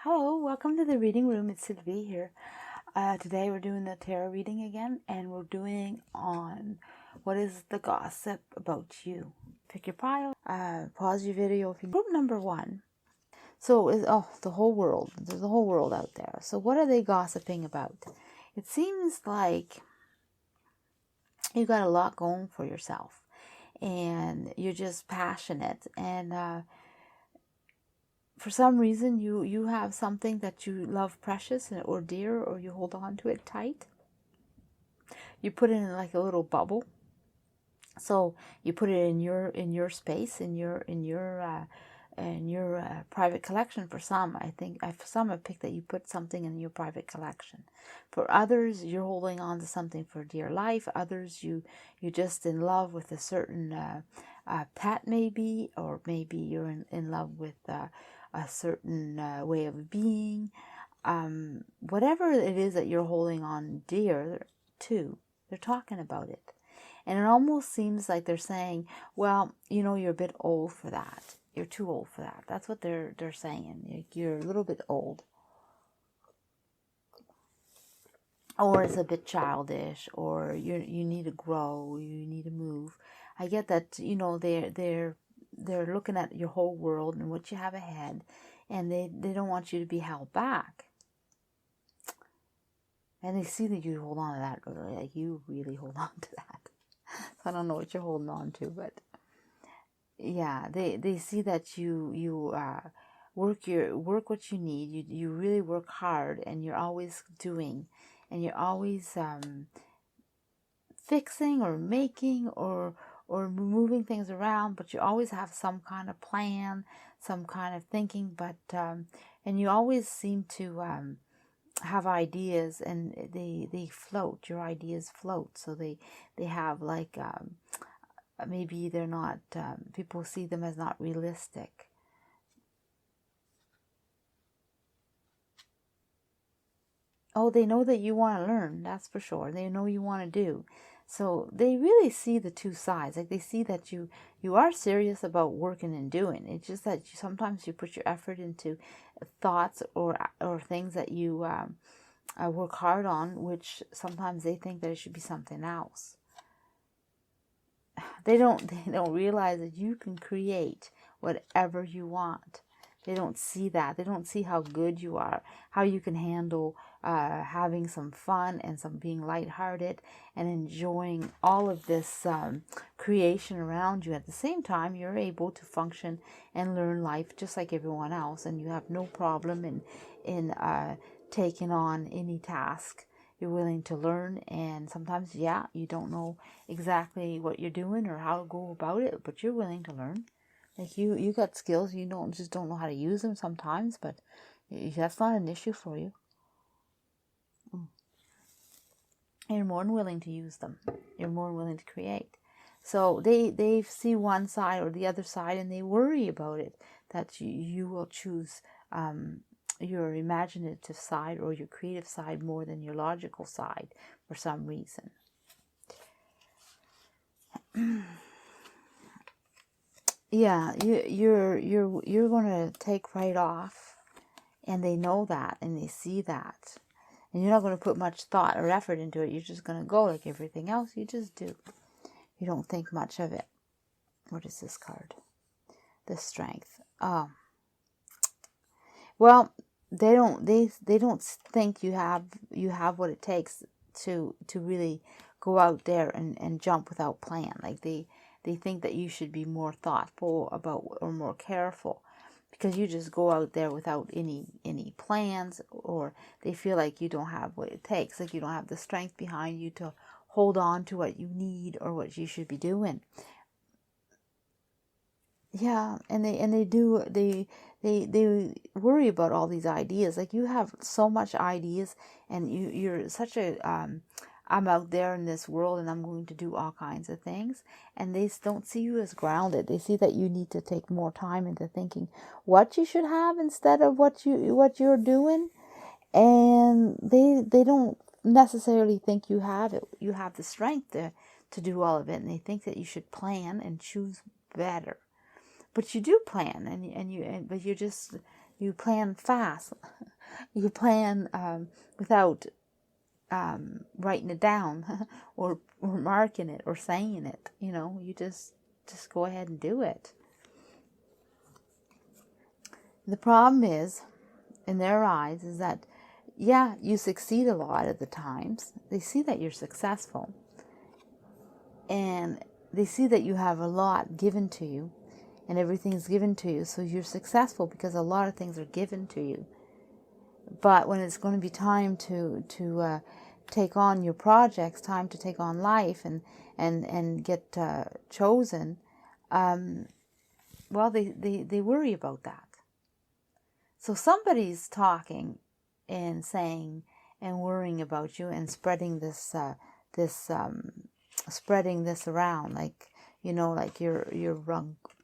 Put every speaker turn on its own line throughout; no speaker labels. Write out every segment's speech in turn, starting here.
Hello, welcome to the reading room. It's Sylvie here. Today we're doing the tarot reading again, and we're doing on what is the gossip about you. Pick your pile, pause your video if you group number 1. So the whole world. There's the whole world out there. So what are they gossiping about? It seems like you got a lot going for yourself, and you're just passionate, and for some reason you have something that you love precious or dear, or you hold on to it tight. You put it in like a little bubble. So you put it in your space, in your private collection. For some, I think for some I picked that you put something in your private collection. For others, you're holding on to something for dear life. Others, you're just in love with a certain pet, maybe, or maybe you're in love with a certain way of being. Whatever it is that you're holding on dear to, they're talking about it. And it almost seems like they're saying, well, you're a bit old for that. You're too old for that. That's what they're saying. You're a little bit old. Or it's a bit childish, or you need to grow, you need to move. I get that, they're looking at your whole world and what you have ahead, and they don't want you to be held back. And they see that you hold on to that, like you really hold on to that. So I don't know what you're holding on to, but yeah, they see that you work what you need. You really work hard, and you're always doing, and you're always fixing or making or moving things around, but you always have some kind of plan, some kind of thinking, but and you always seem to have ideas, and they float. Your ideas float, so they have like maybe they're not, people see them as not realistic. Oh, they know that you want to learn, that's for sure. They know you want to do. So they really see the two sides. Like they see that you are serious about working and doing. It's just that sometimes you put your effort into thoughts or things that you work hard on, which sometimes they think that it should be something else. They don't realize that you can create whatever you want. They don't see that. They don't see how good you are, how you can handle having some fun and some being lighthearted and enjoying all of this creation around you. At the same time, you're able to function and learn life just like everyone else, and you have no problem in taking on any task. You're willing to learn, and sometimes, you don't know exactly what you're doing or how to go about it, but you're willing to learn. Like you got skills, you don't know how to use them sometimes, but that's not an issue for you. You're more than willing to use them. You're more than willing to create. So they see one side or the other side, and they worry about it, that you will choose your imaginative side or your creative side more than your logical side for some reason. Yeah, you're gonna take right off, and they know that, and they see that, and you're not going to put much thought or effort into it. You're just going to go like everything else. You just do. You don't think much of it. What is this card? The Strength. Well, they don't think you have what it takes to really go out there and jump without plan. Like they think that you should be more thoughtful about, or more careful, because you just go out there without any plans, or they feel like you don't have what it takes, like you don't have the strength behind you to hold on to what you need or what you should be doing. Yeah, and they worry about all these ideas. Like you have so much ideas, and you're such a I'm out there in this world, and I'm going to do all kinds of things. And they don't see you as grounded. They see that you need to take more time into thinking what you should have instead of what you're doing. And they don't necessarily think you have it. You have the strength to do all of it, and they think that you should plan and choose better. But you do plan, but You plan fast. You plan without writing it down or marking it or saying it. You know, you just go ahead and do it. The problem is, in their eyes, is that, yeah, you succeed a lot of the times. They see that you're successful. And they see that you have a lot given to you. And everything's given to you. So you're successful because a lot of things are given to you. But when it's going to be time to take on your projects, time to take on life and get chosen, well, they worry about that. So somebody's talking and saying and worrying about you and spreading this around, like, you know, like you're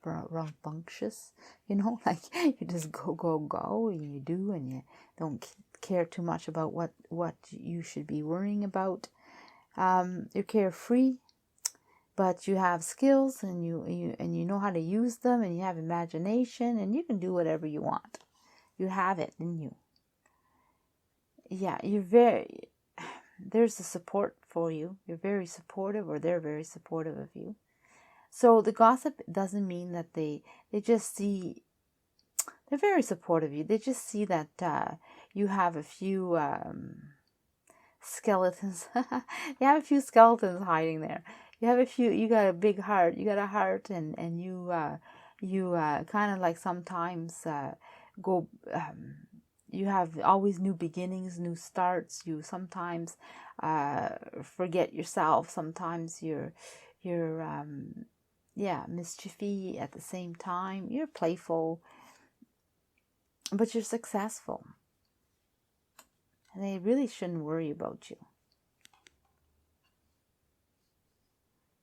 rambunctious, you know, like you just go and you do, and you don't care too much about what you should be worrying about. You're carefree, but you have skills, and you know how to use them, and you have imagination, and you can do whatever you want. You have it in you. Yeah, there's the support for you. You're very supportive, or they're very supportive of you. So the gossip doesn't mean that they just see, they're very supportive of you. They just see that you have a few skeletons. You have a few skeletons hiding there. You got a big heart. You got a heart, and you kind of like sometimes go, you have always new beginnings, new starts. You sometimes forget yourself. Sometimes you're mischievy at the same time. You're playful, but you're successful. And they really shouldn't worry about you.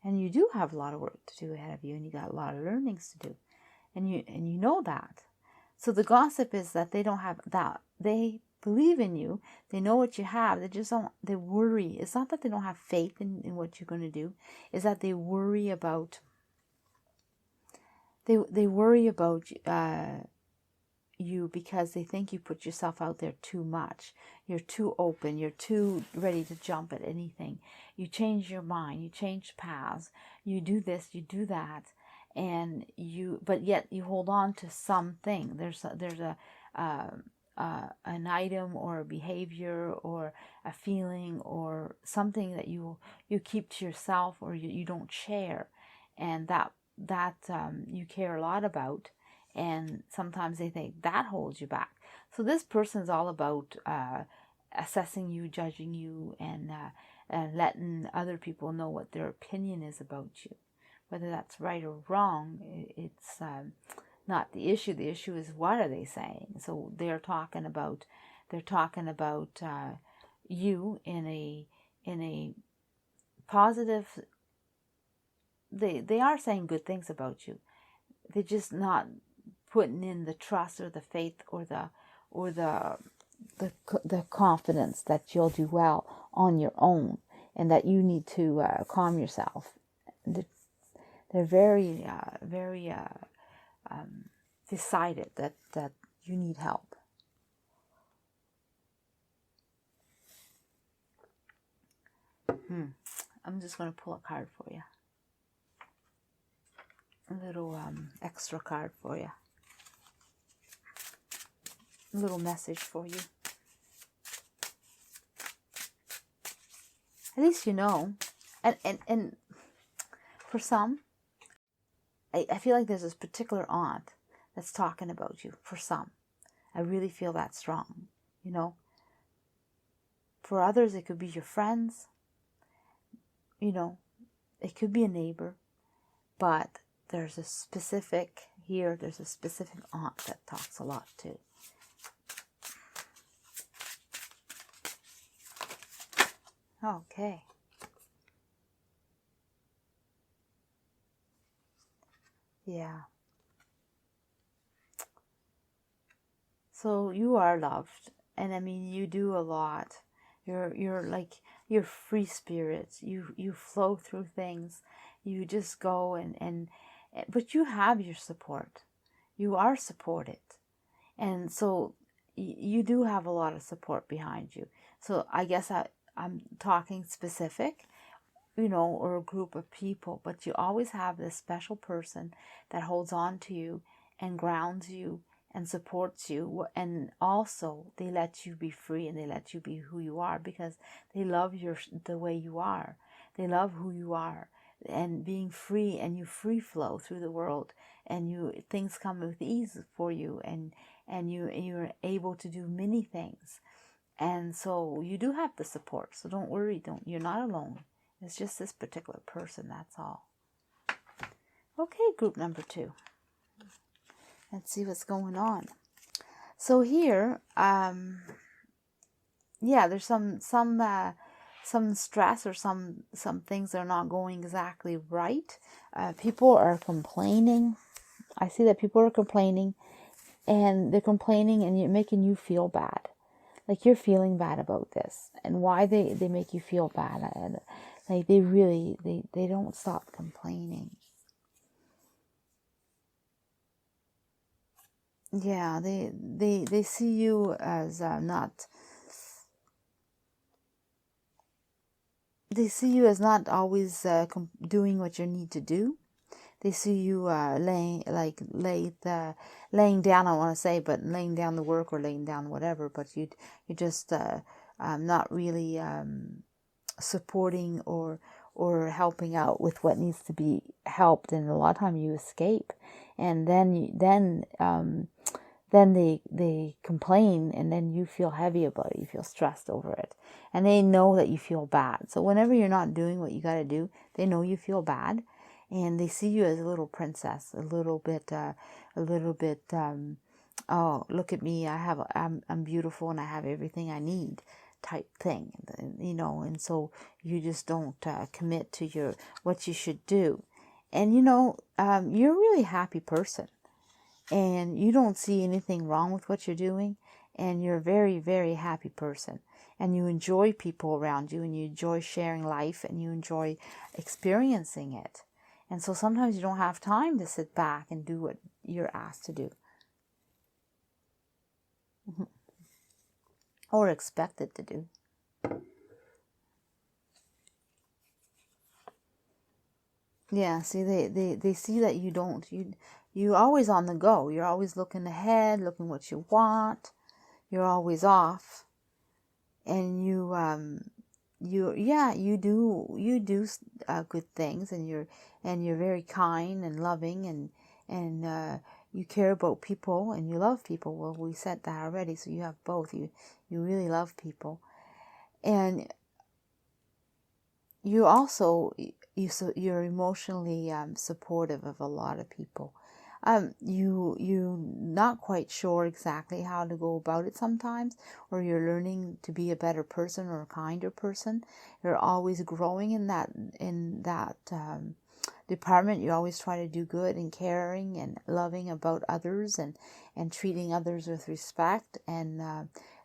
And you do have a lot of work to do ahead of you, and you got a lot of learnings to do. And you know that. So the gossip is that they don't have that. They believe in you. They know what you have. They worry. It's not that they don't have faith in what you're going to do. It's that they worry about, they worry about you because they think you put yourself out there too much. You're too open. You're too ready to jump at anything. You change your mind. You change paths. You do this. You do that. But yet you hold on to something. There's an item or a behavior or a feeling or something that you keep to yourself, or you don't share, and that you care a lot about, and sometimes they think that holds you back. So this person is all about assessing you, judging you, and letting other people know what their opinion is about you. Whether that's right or wrong, it's not the issue. The issue is, what are they saying? So they're talking about you in a positive. They are saying good things about you. They're just not putting in the trust or the faith or the confidence that you'll do well on your own, and that you need to calm yourself. They're very decided that you need help. I'm just going to pull a card for you. A little extra card for you. A little message for you. At least you know. And for some, I feel like there's this particular aunt that's talking about you. For some, I really feel that strong, you know. For others, it could be your friends, you know. It could be a neighbor, but there's a specific aunt that talks a lot too. Okay. Yeah. So you are loved, and I mean, you do a lot. You're free spirits. You flow through things. You just go but you have your support. You are supported, And so you do have a lot of support behind you. So I guess I'm talking specific, you know, or a group of people, but you always have this special person that holds on to you and grounds you and supports you. And also they let you be free and they let you be who you are, because they love the way you are. They love who you are and being free, and you free flow through the world, and things come with ease for you, and you're able to do many things. And so you do have the support. So don't worry, you're not alone. It's just this particular person, that's all. Okay, group number 2. Let's see what's going on. So here, yeah, there's some stress, or some things that are not going exactly right. People are complaining. I see that people are complaining, and they're complaining, and you're making you feel bad. Like you're feeling bad about this, and why they make you feel bad. Like they don't stop complaining. Yeah, they see you as not. They see you as not always doing what you need to do. They see you laying down. I want to say, but laying down the work or laying down whatever. But you just not really supporting or helping out with what needs to be helped. And a lot of time you escape, and then they complain, and then you feel heavy about it. You feel stressed over it, and they know that you feel bad. So whenever you're not doing what you got to do, they know you feel bad, and they see you as a little princess, a little bit. Oh, look at me! I'm beautiful, and I have everything I need, type thing, you know. And so you just don't commit to what you should do, and you know, you're a really happy person. And you don't see anything wrong with what you're doing, and you're a very, very happy person, and you enjoy people around you, and you enjoy sharing life, and you enjoy experiencing it. And so sometimes you don't have time to sit back and do what you're asked to do or expected to do. Yeah, see, they see that you're always on the go. You're always looking ahead, looking what you want. You're always off, and you do good things, and you're very kind and loving, and you care about people, and you love people. Well, we said that already, so you have both. You really love people, and you also you're emotionally supportive of a lot of people. You not quite sure exactly how to go about it sometimes, or you're learning to be a better person or a kinder person. You're always growing in that department. You always try to do good and caring and loving about others, and treating others with respect, and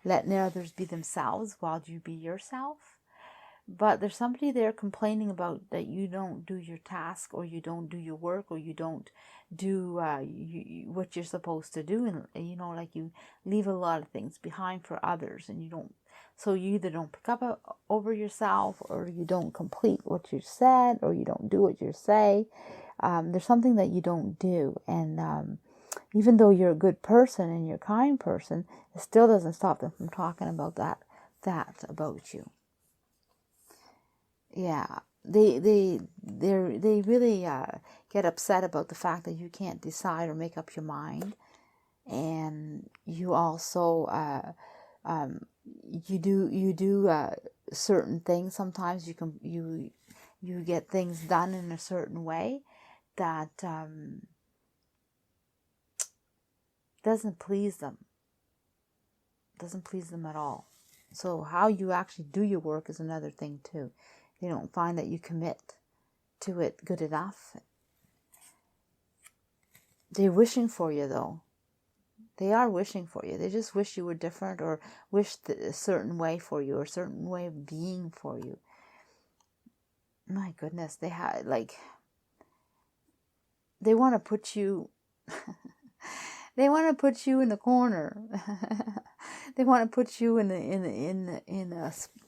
letting others be themselves while you be yourself. But there's somebody there complaining about that you don't do your task, or you don't do your work, or you don't do what you're supposed to do. And, you know, like you leave a lot of things behind for others, and you don't. So you either don't pick up over yourself, or you don't complete what you said, or you don't do what you say. There's something that you don't do. And even though you're a good person and you're a kind person, it still doesn't stop them from talking about that about you. Yeah, they really get upset about the fact that you can't decide or make up your mind, and you also you do certain things. Sometimes you get things done in a certain way that doesn't please them at all. So how you actually do your work is another thing too. They don't find that you commit to it good enough. They're wishing for you, though. They are wishing for you. They just wish you were different, or wish a certain way for you, or a certain way of being for you. My goodness, they want to put you They want to put you in the corner. They want to put you in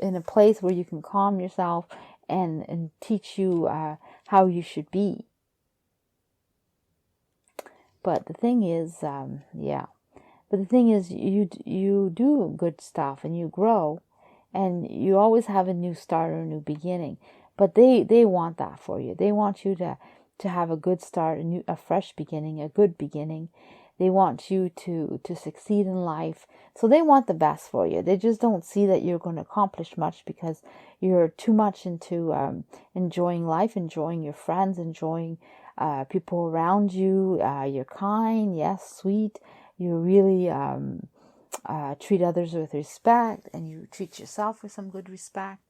a place where you can calm yourself and teach you how you should be. But the thing is, But the thing is, you do good stuff and you grow, and you always have a new start or a new beginning. But they want that for you. They want you to have a good start, a fresh beginning, a good beginning. They want you to succeed in life. So they want the best for you. They just don't see that you're going to accomplish much because you're too much into enjoying life, enjoying your friends, enjoying people around you. You're kind, yes, sweet. You really treat others with respect, and you treat yourself with some good respect.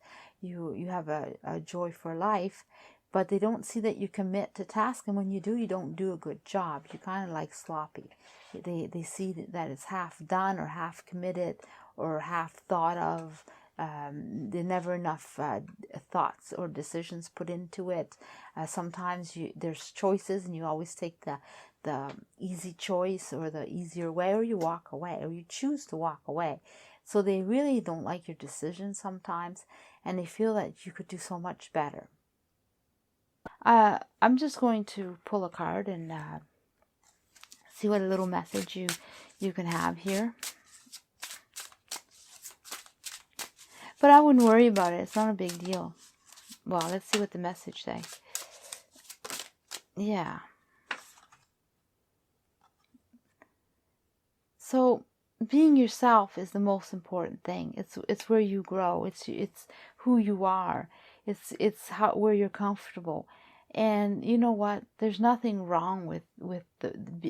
You have a joy for life, but they don't see that you commit to task, and when you do, you don't do a good job. You're kind of like sloppy. They see that it's half done or half committed or half thought of. There never enough thoughts or decisions put into it. Sometimes there's choices, and you always take the easy choice or the easier way, or you walk away, or you choose to walk away. So they really don't like your decisions sometimes, and they feel that you could do so much better. I'm just going to pull a card and see what a little message you can have here. But I wouldn't worry about it. It's not a big deal. Well, let's see what the message says. Yeah. So being yourself is the most important thing. It's where you grow. It's who you are. It's where you're comfortable. And you know what? There's nothing wrong with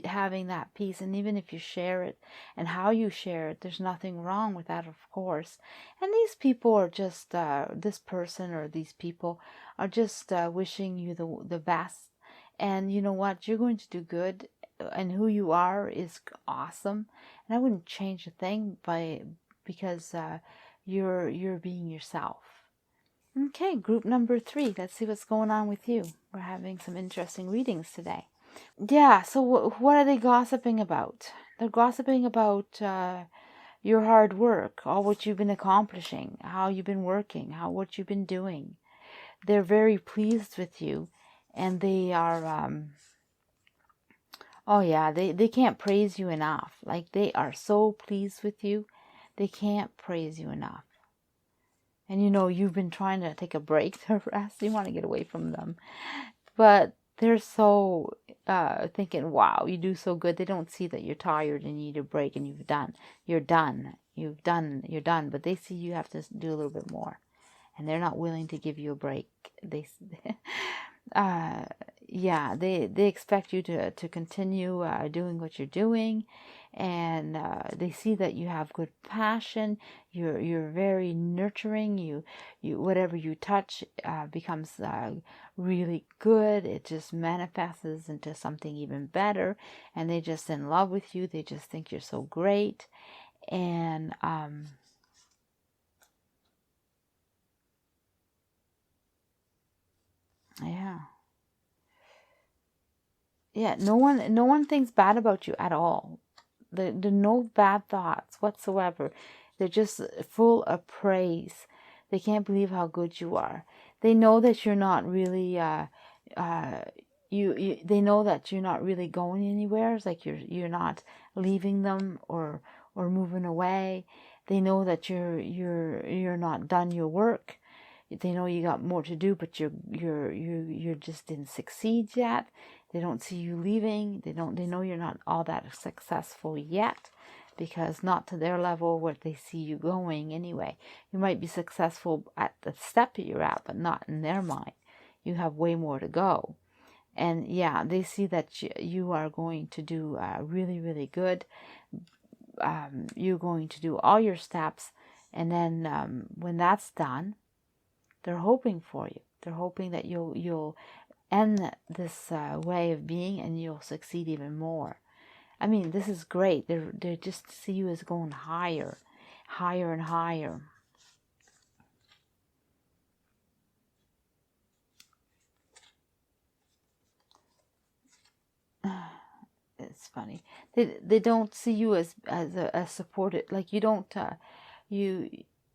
having that peace. And even if you share it and how you share it, there's nothing wrong with that, of course. And these people are just, this person or these people are just wishing you the best. And you know what? You're going to do good. And who you are is awesome. And I wouldn't change a thing because you're being yourself. Okay, group number 3. Let's see what's going on with you. We're having some interesting readings today. Yeah, so what are they gossiping about? They're gossiping about your hard work, all what you've been accomplishing, how you've been working, what you've been doing. They're very pleased with you, and they are, oh yeah, they can't praise you enough. Like, they are so pleased with you, they can't praise you enough. And you know, you've been trying to take a break to rest. You want to get away from them. But they're so thinking, wow, you do so good. They don't see that you're tired and you need a break and you're done. But they see you have to do a little bit more. And they're not willing to give you a break. They expect you to continue doing what you're doing. And they see that you have good passion. You're very nurturing. You whatever you touch becomes really good. It just manifests into something even better, and they're just in love with you. They just think you're so great. And no one thinks bad about you at all. There are no bad thoughts whatsoever. They're just full of praise. They can't believe how good you are. They know that you're not really they know that you're not really going anywhere. It's like you're not leaving them or moving away. They know that you're not done your work. They know you got more to do, but you just didn't succeed yet. They don't see you leaving. They know you're not all that successful yet, because not to their level where they see you going anyway. You might be successful at the step that you're at, but not in their mind. You have way more to go. And yeah, they see that you are going to do really, really good. You're going to do all your steps. And then when that's done, they're hoping for you. They're hoping that you'll end this way of being, and you'll succeed even more. I mean, this is great. They just see you as going higher and higher. it's funny. They don't see you as supported. Like you don't you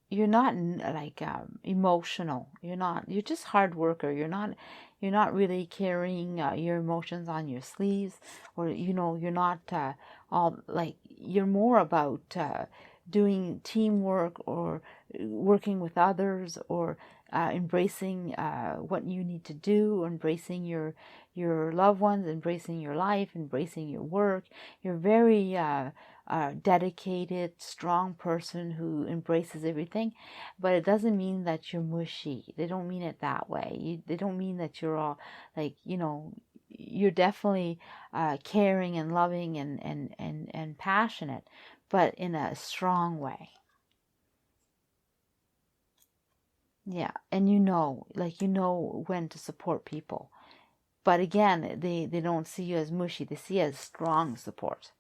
you're not like emotional. You're just hard worker. You're not really carrying your emotions on your sleeves, or you're not all like, you're more about doing teamwork, or working with others, or embracing what you need to do, embracing your loved ones, embracing your life, embracing your work. You're very dedicated, strong person who embraces everything, but it doesn't mean that you're mushy. They don't mean it that way. They don't mean that you're all like, you're definitely caring and loving and passionate, but in a strong way. Yeah, and when to support people. But again, they don't see you as mushy. They see you as strong support.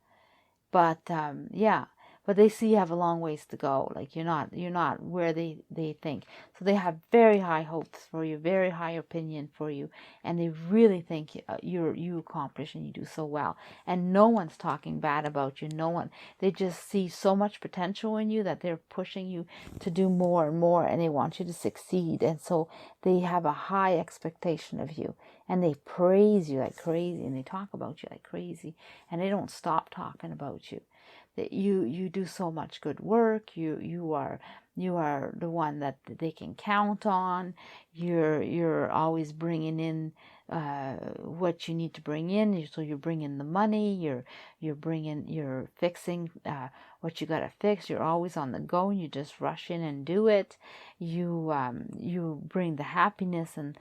But yeah, but they see you have a long ways to go. Like you're not where they think. So they have very high hopes for you, very high opinion for you, and they really think you accomplish and you do so well. And no one's talking bad about you. No one. They just see so much potential in you that they're pushing you to do more and more, and they want you to succeed. And so they have a high expectation of you, and they praise you like crazy, and they talk about you like crazy, and they don't stop talking about you. That you do so much good work. You are the one that they can count on. You're always bringing in what you need to bring in. So you're bringing the money. You're fixing what you gotta fix. You're always on the go, and you just rush in and do it. You bring the happiness, and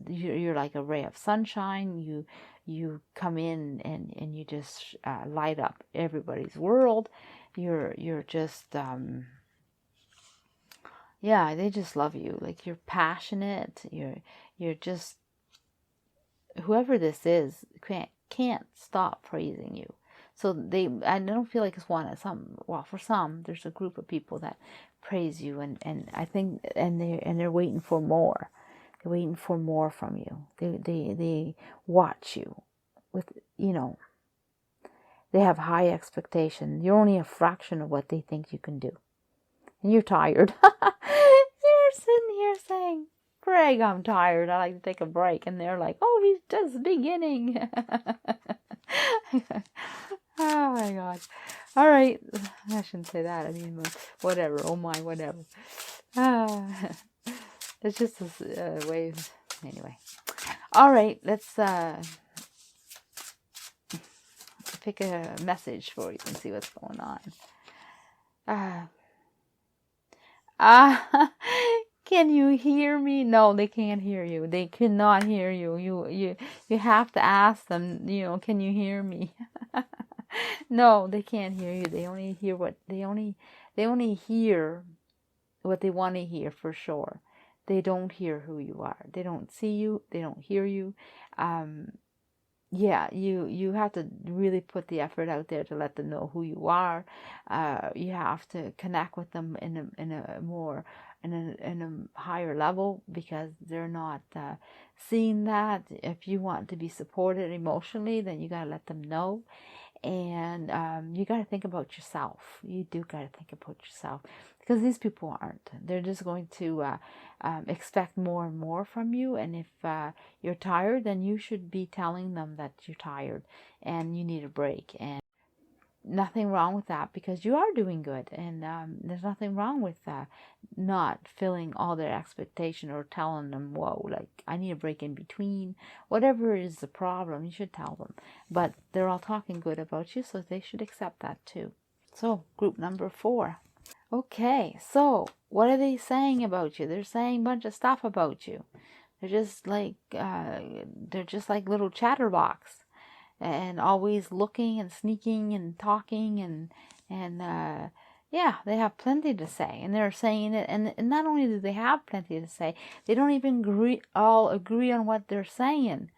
you're like a ray of sunshine. You come in, and you just light up everybody's world. You're just yeah, they just love you. Like you're passionate. You're just, whoever this is can't stop praising you. So I don't feel like it's for some, there's a group of people that praise you, and I think, and they're waiting for more. They're waiting for more from you. They watch you with, they have high expectation. You're only a fraction of what they think you can do. And you're tired. You're sitting here saying, Greg, I'm tired. I like to take a break. And they're like, oh, he's just beginning. Oh my God. All right. I shouldn't say that. I mean, whatever. Oh my, whatever. It's just a way. Anyway. All right. Let's pick a message for you and see what's going on. Can you hear me? No, they can't hear you. They cannot hear you. You have to ask them, can you hear me? No, they can't hear you. They only hear they only hear what they want to hear, for sure. They don't hear who you are. They don't see you. They don't hear you. Yeah, you have to really put the effort out there to let them know who you are. You have to connect with them in a higher level, because they're not seeing that. If you want to be supported emotionally, then you gotta let them know. And you got to think about yourself. You do got to think about yourself, because these people aren't. They're just going to expect more and more from you. And if you're tired, then you should be telling them that you're tired and you need a break. And nothing wrong with that, because you are doing good, and there's nothing wrong with not filling all their expectation, or telling them, whoa, like, I need a break in between. Whatever is the problem, you should tell them. But they're all talking good about you, so they should accept that too. So group number 4. Okay, so what are they saying about you? They're saying a bunch of stuff about you. They're just like little chatterbox, and always looking and sneaking and talking, and yeah, they have plenty to say, and they're saying it. And not only do they have plenty to say, they don't even all agree on what they're saying.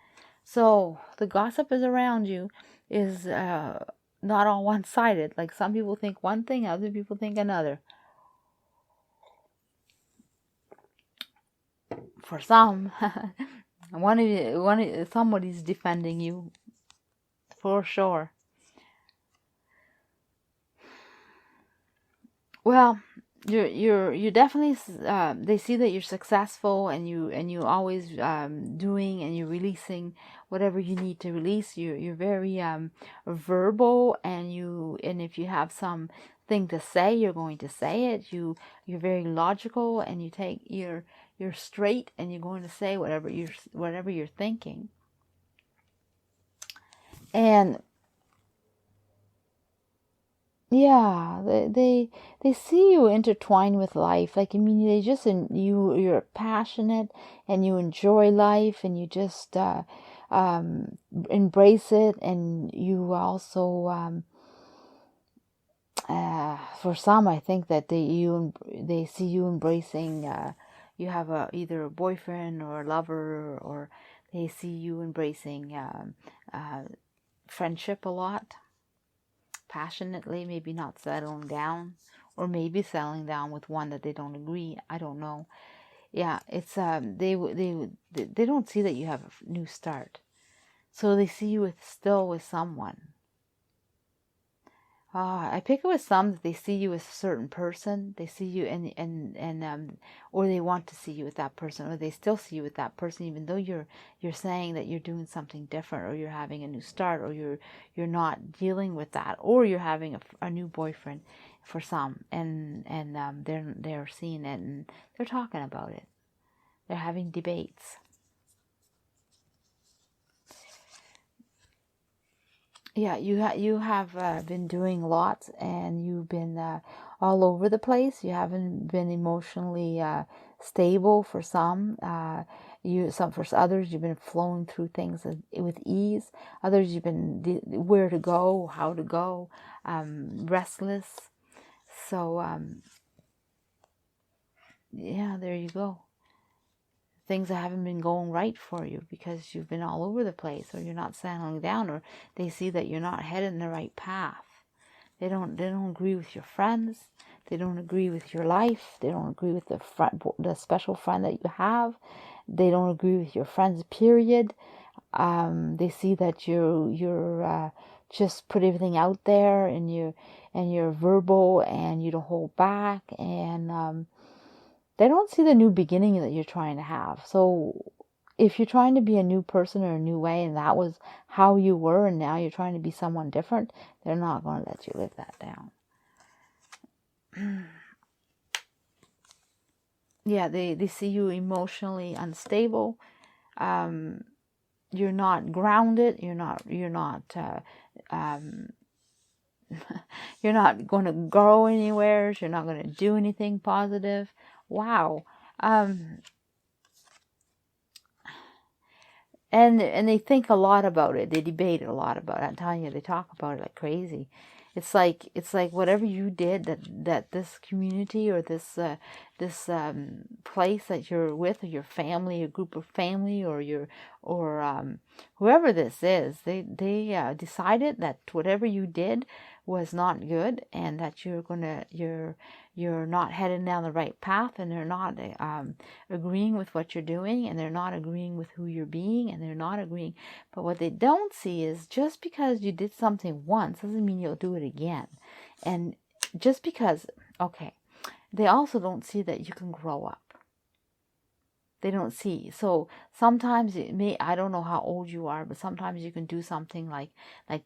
So the gossip is around you is not all one-sided. Like, some people think one thing, other people think another. For some, somebody's defending you. for sure. Well, you're definitely they see that you're successful, and you always doing, and you're releasing whatever you need to release. You're very verbal, and if you have something to say, you're going to say it. You're very logical, and you're straight, and you're going to say whatever you're thinking. And yeah, they see you intertwined with life. Like, I mean, they just you're passionate, and you enjoy life, and you just embrace it. And you also for some, I think that they see you embracing. You have either a boyfriend or a lover, or they see you embracing friendship a lot, passionately, maybe not settling down, or maybe settling down with one that they don't agree. I don't know. Yeah, it's they don't see that you have a new start, so they see you still with someone. I pick it with some that they see you as a certain person. They see you and or they want to see you with that person, or they still see you with that person, even though you're saying that you're doing something different, or you're having a new start, or you're not dealing with that, or you're having a new boyfriend for some, and they're seeing it, and they're talking about it. They're having debates. Yeah, you have been doing lots, and you've been all over the place. You haven't been emotionally stable for some. For others, you've been flowing through things with ease. Others, you've been where to go, how to go, restless. So yeah, there you go. Things that haven't been going right for you because you've been all over the place, or you're not settling down, or they see that you're not headed in the right path. They don't agree with your friends. They don't agree with your life. They don't agree with the special friend that you have. They don't agree with your friends, period. They see that you're just put everything out there, and you're verbal, and you don't hold back, and they don't see the new beginning that you're trying to have. So if you're trying to be a new person or a new way, and that was how you were, and now you're trying to be someone different, they're not going to let you live that down. Yeah, they see you emotionally unstable. You're not grounded. You're not you're not going to grow anywhere. You're not going to do anything positive. Wow. And they think a lot about it. They debate a lot about it. I'm telling you, they talk about it like crazy. It's like whatever you did, that this community, or this place that you're with, or your family, a group of family, or whoever this is, they decided that whatever you did was not good, and that you're not heading down the right path, and they're not agreeing with what you're doing, and they're not agreeing with who you're being, and they're not agreeing. But what they don't see is, just because you did something once doesn't mean you'll do it again. And just because, okay, they also don't see that you can grow up. They don't see. So sometimes I don't know how old you are, but sometimes you can do something like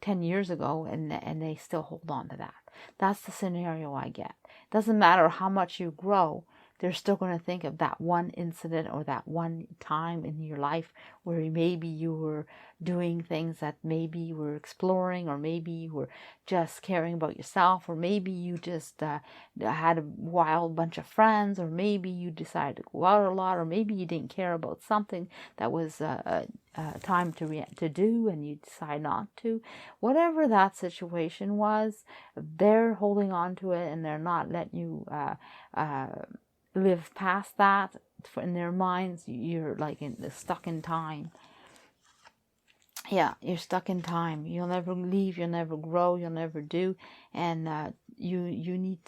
10 years ago, and they still hold on to that. That's the scenario I get. Doesn't matter how much you grow, they're still going to think of that one incident, or that one time in your life where maybe you were doing things that maybe you were exploring, or maybe you were just caring about yourself, or maybe you just had a wild bunch of friends, or maybe you decided to go out a lot, or maybe you didn't care about something that was time to do, and you decide not to. Whatever that situation was, they're holding on to it, and they're not letting you live past that. In their minds, you're like stuck in time. Yeah, you're stuck in time. You'll never leave. You'll never grow. You'll never do. And you need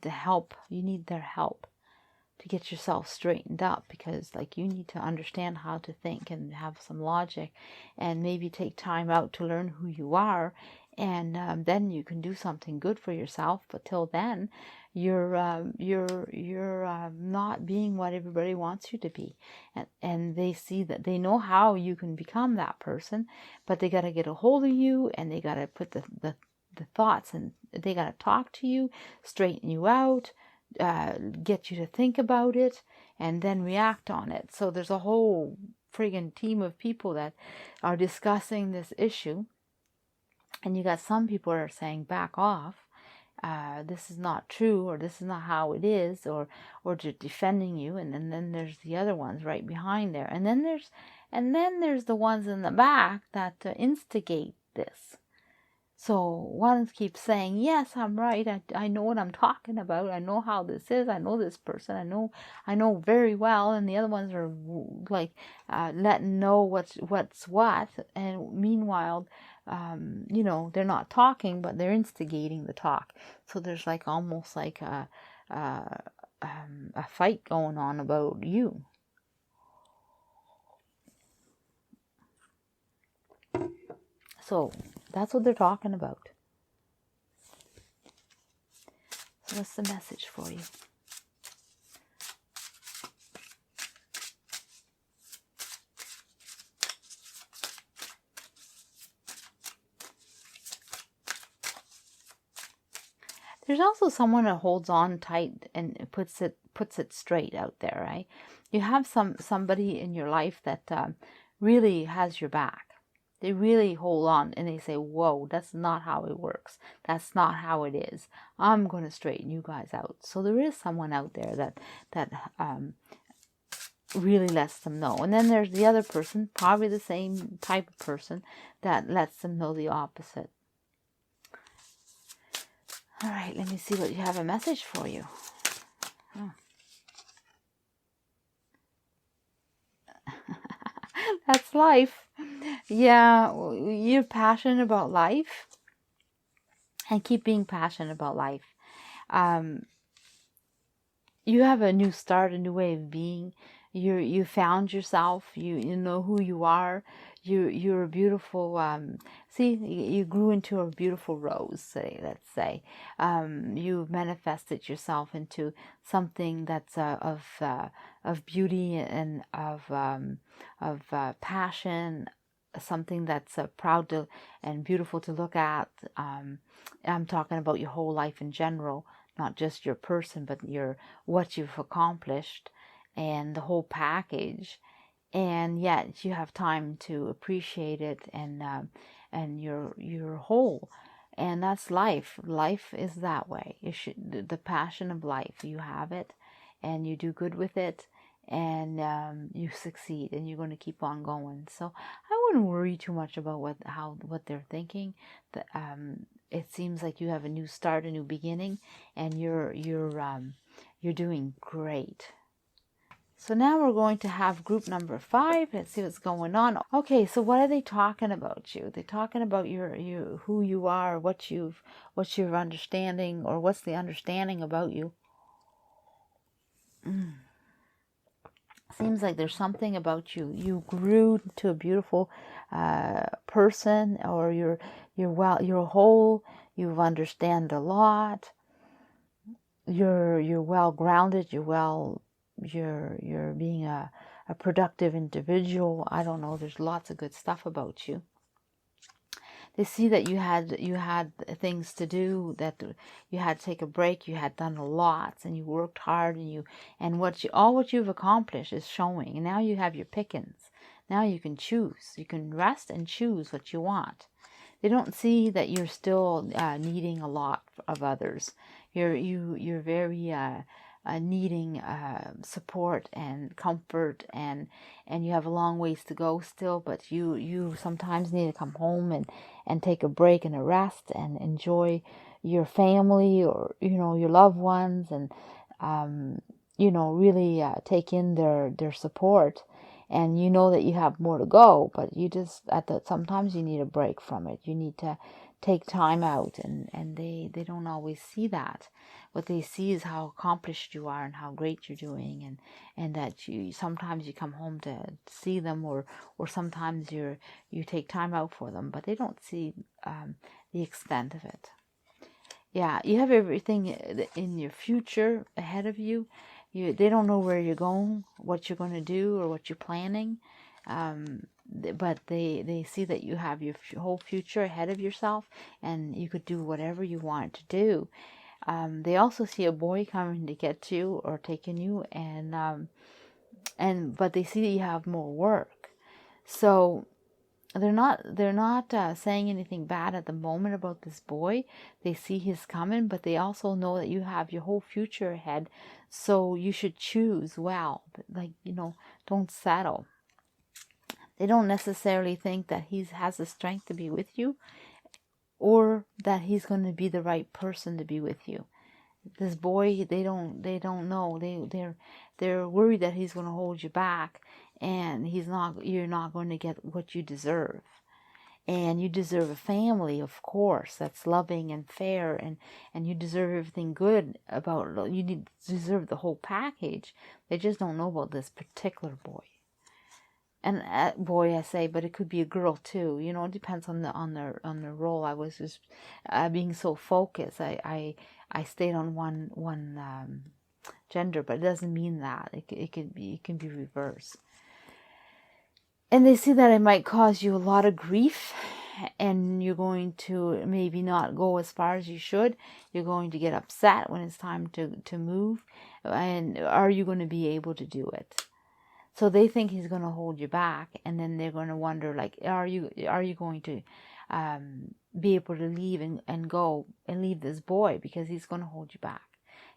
the help. You need their help to get yourself straightened up, because like you need to understand how to think and have some logic, and maybe take time out to learn who you are, and then you can do something good for yourself. But till then, you're not being what everybody wants you to be, and they see that, they know how you can become that person, but they got to get a hold of you, and they got to put the thoughts, and they got to talk to you, straighten you out, get you to think about it, and then react on it. So there's a whole friggin' team of people that are discussing this issue, and you got some people that are saying, back off, this is not true, or this is not how it is, or just defending you. And then there's the other ones right behind there, and then there's the ones in the back that instigate this. So one keeps saying, yes, I'm right, I know what I'm talking about, I know how this is, I know this person, I know very well. And the other ones are like letting know what's what, and meanwhile, they're not talking, but they're instigating the talk. So there's like almost like a fight going on about you. So that's what they're talking about. So what's the message for you? There's also someone that holds on tight and puts it straight out there, right? You have somebody in your life that really has your back. They really hold on, and they say, whoa, that's not how it works. That's not how it is. I'm going to straighten you guys out. So there is someone out there that really lets them know. And then there's the other person, probably the same type of person, that lets them know the opposite. All right, let me see what you have a message for you. That's life. Yeah, you're passionate about life, and keep being passionate about life. You have a new start, a new way of being. You found yourself. You know who you are. You're a beautiful. You grew into a beautiful rose. Let's say, you've manifested yourself into something that's of beauty and of passion. Something that's proud to and beautiful to look at. I'm talking about your whole life in general, not just your person, but what you've accomplished and the whole package. And yet you have time to appreciate it, and you're whole. And that's life. Life is that way. The passion of life, you have it, and you do good with it, and you succeed, and you're going to keep on going. So I wouldn't worry too much about what they're thinking. It seems like you have a new start, a new beginning, and you're doing great. So now we're going to have group number 5. Let's see what's going on. Okay, so what are they talking about you? They're talking about who you are, what's your understanding, or what's the understanding about you. Seems like there's something about you. You grew to a beautiful person, or you're whole. You've understand a lot. You're well grounded. You're being a productive individual. I don't know. There's lots of good stuff about you. They see that you had things to do, that you had to take a break. You had done a lot, and you worked hard, and what you've accomplished is showing. And now you have your pickings. Now you can choose. You can rest and choose what you want. They don't see that you're still needing a lot of others. You're very needing support and comfort, and you have a long ways to go still, but you sometimes need to come home and take a break and a rest and enjoy your family, or your loved ones, and really take in their support. And you know that you have more to go, but sometimes you need a break from it. You need to take time out, and they don't always see that. What they see is how accomplished you are and how great you're doing, and that you sometimes you come home to see them, or sometimes you take time out for them, but they don't see the extent of it. Yeah, you have everything in your future ahead of you. They don't know where you're going, what you're going to do, or what you're planning. But they see that you have your whole future ahead of yourself, and you could do whatever you want to do. They also see a boy coming to get you or taking you, but they see that you have more work. So they're not saying anything bad at the moment about this boy. They see he's coming, but they also know that you have your whole future ahead. So you should choose well. Like, don't settle. They don't necessarily think that he has the strength to be with you, or that he's going to be the right person to be with you. This boy, they don't know. They're worried that he's going to hold you back, and you're not going to get what you deserve. And you deserve a family, of course, that's loving and fair, and you deserve everything good you deserve the whole package. They just don't know about this particular boy. And boy, I say, but it could be a girl too. It depends on the role. I was just being so focused. I stayed on one gender, but it doesn't mean that it can be reversed. And they see that it might cause you a lot of grief, and you're going to maybe not go as far as you should. You're going to get upset when it's time to move, and are you going to be able to do it? So they think he's going to hold you back, and then they're going to wonder, like, are you going to be able to leave and go and leave this boy, because he's going to hold you back.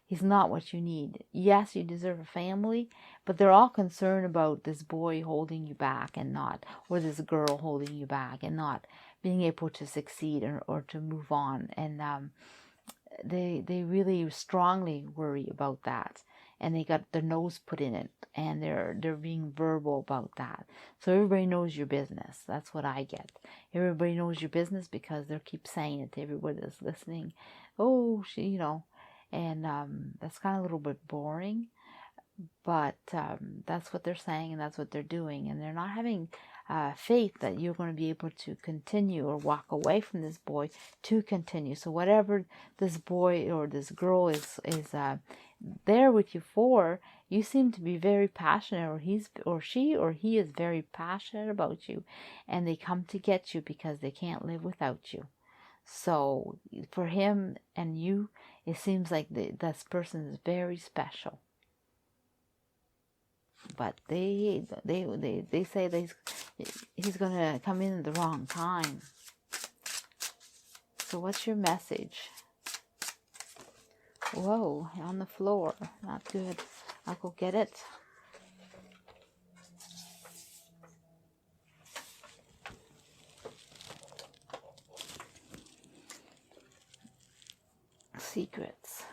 He's not what you need. Yes, you deserve a family, but they're all concerned about this boy holding you back or this girl holding you back and not being able to succeed or to move on. And they really strongly worry about that. And they got their nose put in it, and they're being verbal about that. So everybody knows your business. That's what I get. Everybody knows your business because they keep saying it to everybody that's listening. Oh, and that's kind of a little bit boring, but that's what they're saying, and that's what they're doing, and they're not having faith that you're going to be able to continue or walk away from this boy to continue. So whatever this boy or this girl is there with you for, you seem to be very passionate, or he is very passionate about you, and they come to get you because they can't live without you. So for him and you, it seems like this person is very special. But they say that he's going to come in at the wrong time. So what's your message? Whoa, on the floor. Not good. I'll go get it. Secrets.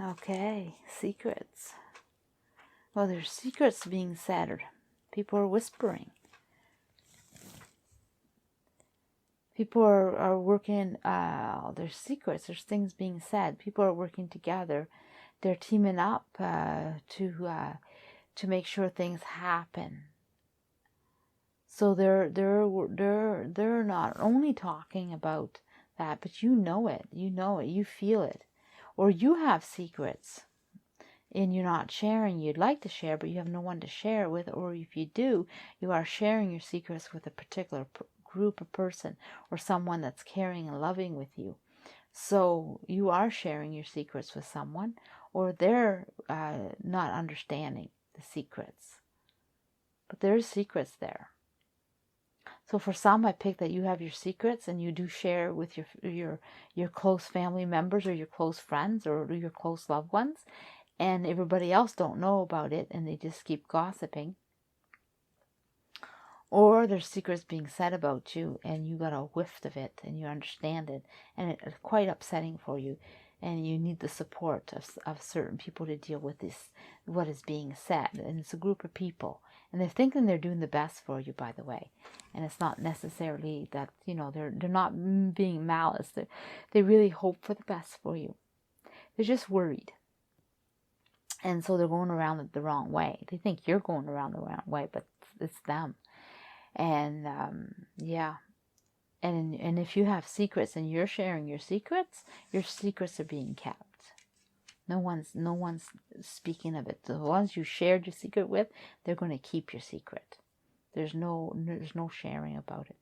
Okay, secrets. Well, there's secrets being said. People are whispering. People are working, there's secrets, there's things being said. People are working together. They're teaming up to make sure things happen. So they're not only talking about that, but you know it, you feel it. Or you have secrets and you're not sharing. You'd like to share, but you have no one to share it with. Or if you do, you are sharing your secrets with a particular group of person or someone that's caring and loving with you. So you are sharing your secrets with someone, or they're not understanding the secrets. But there's secrets there. So for some, I picked that you have your secrets and you do share with your close family members or your close friends or your close loved ones, and everybody else don't know about it and they just keep gossiping. Or there's secrets being said about you and you got a whiff of it and you understand it, and it's quite upsetting for you, and you need the support of certain people to deal with this, what is being said. And it's a group of people, and they're thinking they're doing the best for you, by the way. And it's not necessarily that, you know, they're not being malice. They really hope for the best for you. They're just worried. And so they're going around it the wrong way. They think you're going around the wrong way, but it's them. And yeah. And if you have secrets and you're sharing your secrets are being kept. No one's speaking of it. The ones you shared your secret with, they're going to keep your secret. There's no sharing about it.